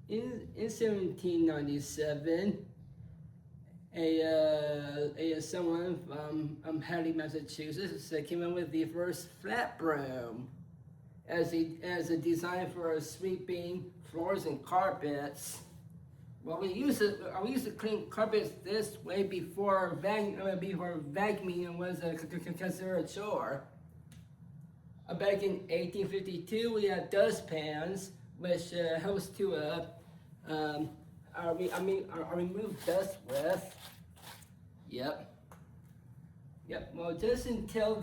In 1797, someone from Hadley, Massachusetts, came up with the first flat broom as a design for sweeping floors and carpets. Well, we used to clean carpets this way before vacuuming was considered a chore. Back in 1852, we had dustpans, which helps to remove dust with. Yep. Well, just until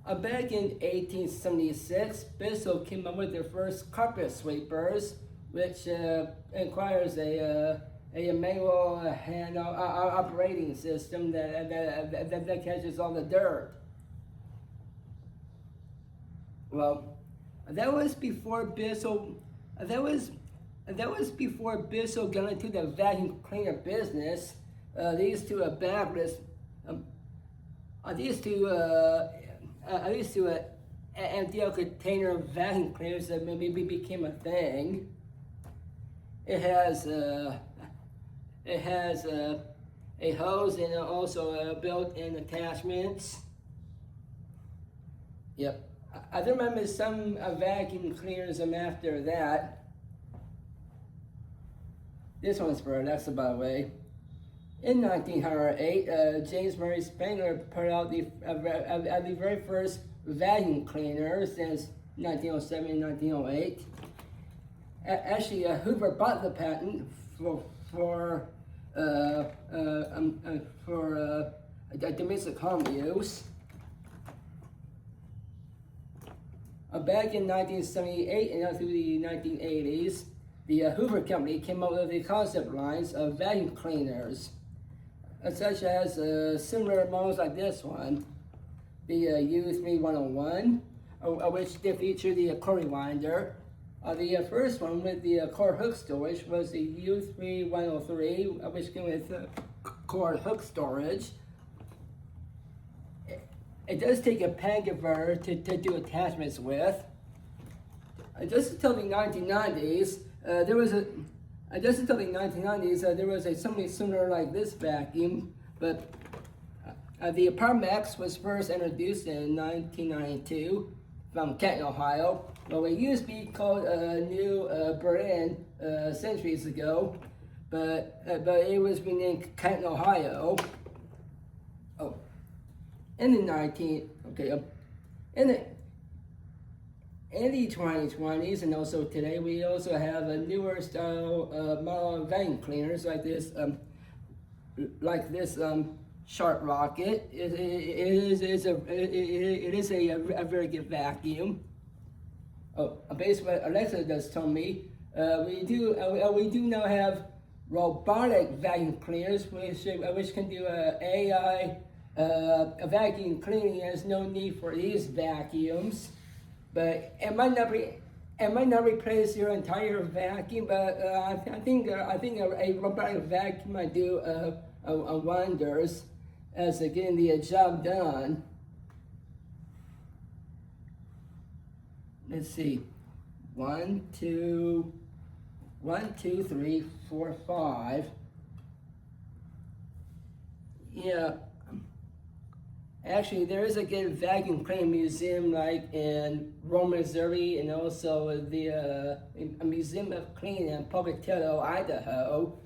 back in 1876, Bissell came up with their first carpet sweepers, which requires a manual hand operating system that catches all the dirt. Well, that was before Bissell. That was before Bissell got into the vacuum cleaner business. These two empty container vacuum cleaners that maybe became a thing. It has a hose and also built-in attachments. Yep. I remember some vacuum cleaners after that. This one's for Alexa, by the way. In 1908, James Murray Spangler put out the very first vacuum cleaner since 1907 and 1908. Actually, Hoover bought the patent for domestic home use. Back in 1978 and through the 1980s, the Hoover Company came up with the concept lines of vacuum cleaners, such as similar models like this one, the U3101, which did feature the core rewinder. The first one with the core hook storage was the U3103, which came with core hook storage. It does take a pan converter to do attachments with. Just until the 1990s, there was something similar like this vacuum, but the Parmex was first introduced in 1992 from Canton, Ohio. Well, it used to be called New Berlin centuries ago, but it was renamed Canton, Ohio. In the 2020s and also today, we also have a newer style model vacuum cleaners like this Sharp Rocket. It is a very good vacuum. Basically, what Alexa just told me, we do now have robotic vacuum cleaners, which can do AI vacuum cleaning. There's no need for these vacuums, but it might not replace your entire vacuum. But I think a robotic vacuum might do wonders as getting the job done. Let's see, 1, 2, 3, 4, 5. Yeah. Actually, there is a good vacuum cleaning museum like in Rome, Missouri, and also a Museum of Cleaning in Pocatello, Idaho.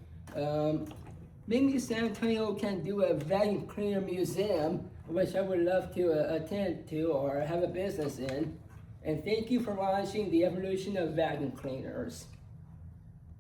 Maybe San Antonio can do a vacuum cleaner museum, which I would love to attend to or have a business in. And thank you for watching the evolution of vacuum cleaners.